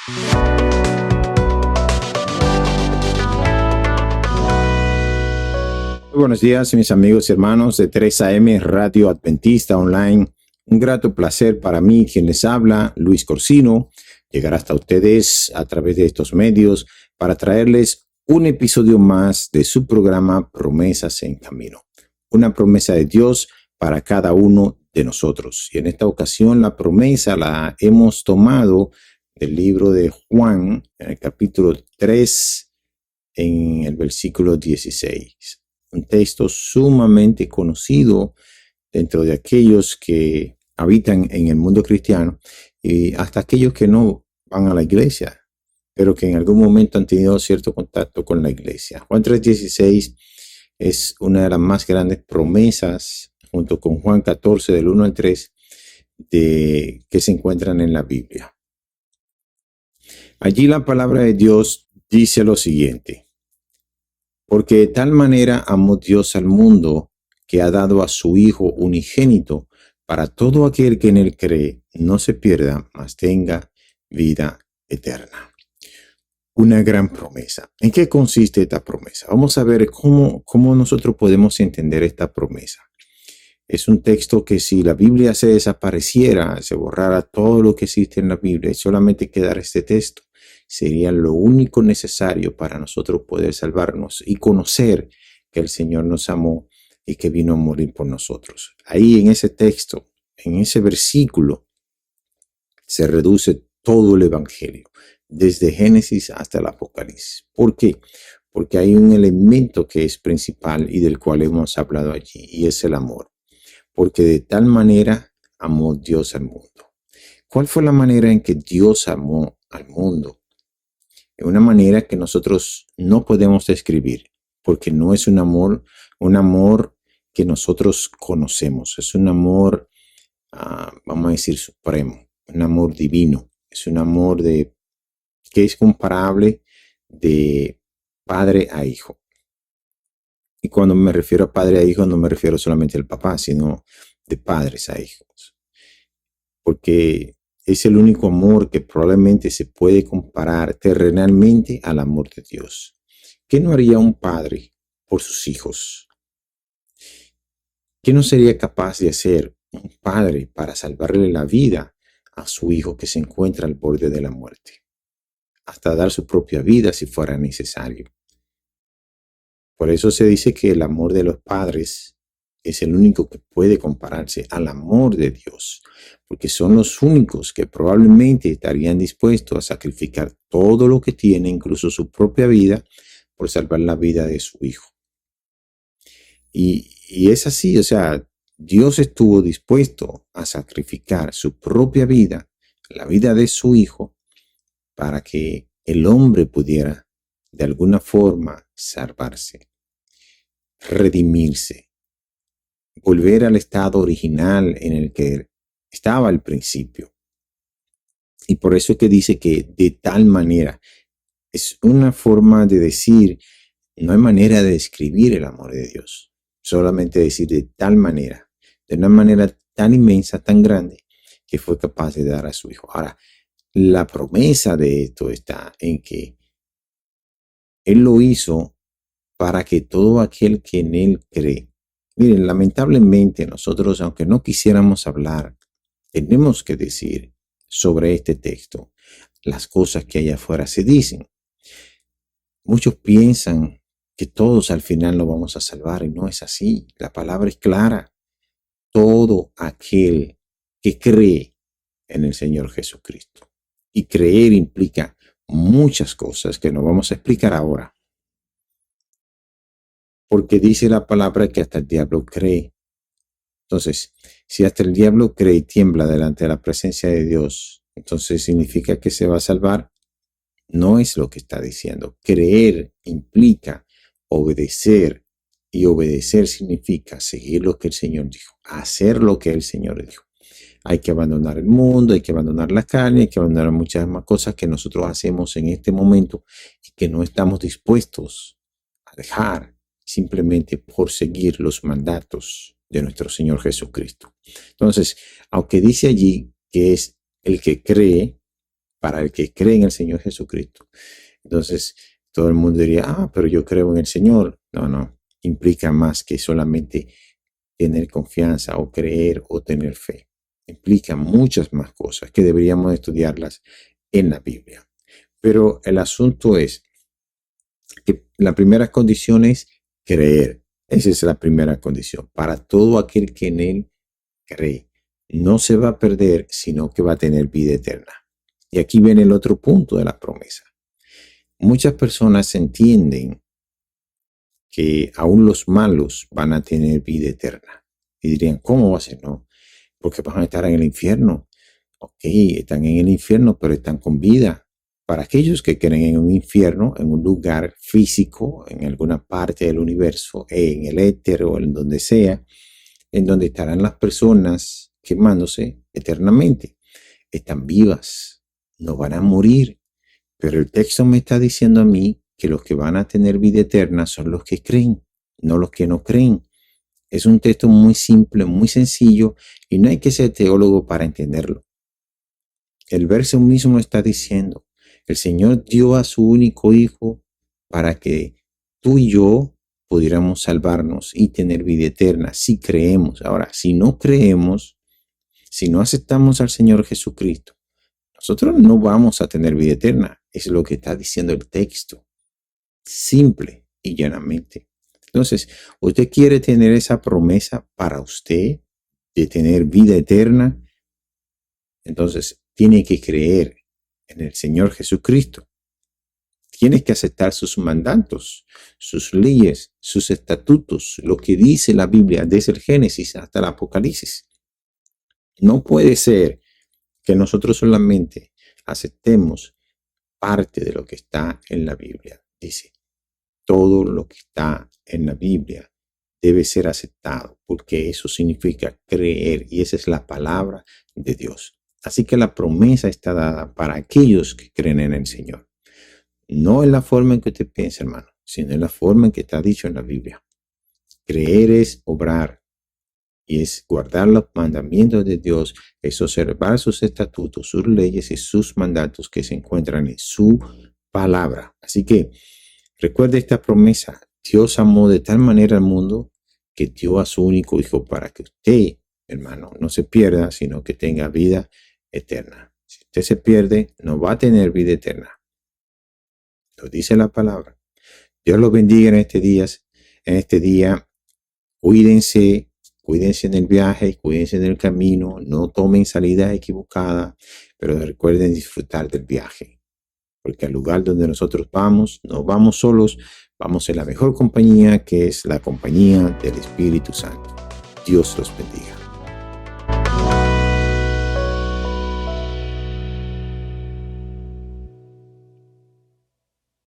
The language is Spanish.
Muy buenos días, mis amigos y hermanos de 3 AM Radio Adventista Online. Un grato placer para mí, quien les habla, Luis Corsino, llegar hasta ustedes a través de estos medios para traerles un episodio más de su programa Promesas en Camino. Una promesa de Dios para cada uno de nosotros. Y en esta ocasión la promesa la hemos tomado del libro de Juan, en el capítulo 3, en el versículo 16. Un texto sumamente conocido dentro de aquellos que habitan en el mundo cristiano y hasta aquellos que no van a la iglesia, pero que en algún momento han tenido cierto contacto con la iglesia. Juan 3:16 es una de las más grandes promesas, junto con Juan 14 del 1 al 3, que se encuentran en la Biblia. Allí la palabra de Dios dice lo siguiente: porque de tal manera amó Dios al mundo, que ha dado a su Hijo unigénito, para todo aquel que en él cree no se pierda, mas tenga vida eterna. Una gran promesa. ¿En qué consiste esta promesa? Vamos a ver cómo nosotros podemos entender esta promesa. Es un texto que si la Biblia se desapareciera, se borrara todo lo que existe en la Biblia y solamente quedara este texto, sería lo único necesario para nosotros poder salvarnos y conocer que el Señor nos amó y que vino a morir por nosotros. Ahí en ese texto, en ese versículo, se reduce todo el Evangelio, desde Génesis hasta el Apocalipsis. ¿Por qué? Porque hay un elemento que es principal y del cual hemos hablado allí, y es el amor. Porque de tal manera amó Dios al mundo. ¿Cuál fue la manera en que Dios amó al mundo? De una manera que nosotros no podemos describir, porque no es un amor que nosotros conocemos. Es un amor, vamos a decir, supremo, un amor divino. Es un amor que es comparable de padre a hijo. Y cuando me refiero a padre a hijo, no me refiero solamente al papá, sino de padres a hijos. Porque es el único amor que probablemente se puede comparar terrenalmente al amor de Dios. ¿Qué no haría un padre por sus hijos? ¿Qué no sería capaz de hacer un padre para salvarle la vida a su hijo que se encuentra al borde de la muerte? Hasta dar su propia vida si fuera necesario. Por eso se dice que el amor de los padres es el único que puede compararse al amor de Dios, porque son los únicos que probablemente estarían dispuestos a sacrificar todo lo que tienen, incluso su propia vida, por salvar la vida de su hijo. Y es así, o sea, Dios estuvo dispuesto a sacrificar su propia vida, la vida de su hijo, para que el hombre pudiera de alguna forma salvarse, redimirse, volver al estado original en el que estaba al principio. Y por eso es que dice que de tal manera es una forma de decir, no hay manera de describir el amor de Dios, solamente decir de tal manera, de una manera tan inmensa, tan grande, que fue capaz de dar a su hijo. Ahora, la promesa de esto está en que Él lo hizo para que todo aquel que en Él cree. Miren, lamentablemente nosotros, aunque no quisiéramos hablar, tenemos que decir sobre este texto las cosas que allá afuera se dicen. Muchos piensan que todos al final lo vamos a salvar y no es así. La palabra es clara. Todo aquel que cree en el Señor Jesucristo. Y creer implica muchas cosas que no vamos a explicar ahora. Porque dice la palabra que hasta el diablo cree. Entonces, si hasta el diablo cree y tiembla delante de la presencia de Dios, entonces significa que se va a salvar. No es lo que está diciendo. Creer implica obedecer, y obedecer significa seguir lo que el Señor dijo, hacer lo que el Señor dijo. Hay que abandonar el mundo, hay que abandonar la carne, hay que abandonar muchas más cosas que nosotros hacemos en este momento y que no estamos dispuestos a dejar simplemente por seguir los mandatos de nuestro Señor Jesucristo. Entonces, aunque dice allí que es el que cree, para el que cree en el Señor Jesucristo. Entonces, todo el mundo diría, pero yo creo en el Señor. No, implica más que solamente tener confianza o creer o tener fe. Implica muchas más cosas que deberíamos estudiarlas en la Biblia. Pero el asunto es que la primera condición es creer. Esa es la primera condición. Para todo aquel que en él cree, no se va a perder, sino que va a tener vida eterna. Y aquí viene el otro punto de la promesa. Muchas personas entienden que aún los malos van a tener vida eterna. Y dirían, ¿cómo va a ser? No, porque van a estar en el infierno. Ok, están en el infierno, pero están con vida. Para aquellos que creen en un infierno, en un lugar físico, en alguna parte del universo, en el éter o en donde sea, en donde estarán las personas quemándose eternamente. Están vivas, no van a morir. Pero el texto me está diciendo a mí que los que van a tener vida eterna son los que creen, no los que no creen. Es un texto muy simple, muy sencillo, y no hay que ser teólogo para entenderlo. El verso mismo está diciendo, el Señor dio a su único Hijo para que tú y yo pudiéramos salvarnos y tener vida eterna, si creemos. Ahora, si no creemos, si no aceptamos al Señor Jesucristo, nosotros no vamos a tener vida eterna. Es lo que está diciendo el texto. Simple y llanamente. Entonces, usted quiere tener esa promesa para usted de tener vida eterna. Entonces, tiene que creer en el Señor Jesucristo. Tienes que aceptar sus mandatos, sus leyes, sus estatutos, lo que dice la Biblia desde el Génesis hasta el Apocalipsis. No puede ser que nosotros solamente aceptemos parte de lo que está en la Biblia. Dice, todo lo que está en la Biblia debe ser aceptado, porque eso significa creer, y esa es la palabra de Dios. Así que la promesa está dada para aquellos que creen en el Señor. No en la forma en que usted piensa, hermano, sino en la forma en que está dicho en la Biblia. Creer es obrar, y es guardar los mandamientos de Dios, es observar sus estatutos, sus leyes y sus mandatos que se encuentran en su palabra. Así que recuerde esta promesa. Dios amó de tal manera al mundo que dio a su único Hijo para que usted, hermano, no se pierda, sino que tenga vida eterna. Si usted se pierde, no va a tener vida eterna. Lo dice la palabra. Dios los bendiga en este día. Cuídense en el viaje, cuídense en el camino, no tomen salidas equivocadas, pero recuerden disfrutar del viaje. Porque al lugar donde nosotros vamos, no vamos solos, vamos en la mejor compañía, que es la compañía del Espíritu Santo. Dios los bendiga.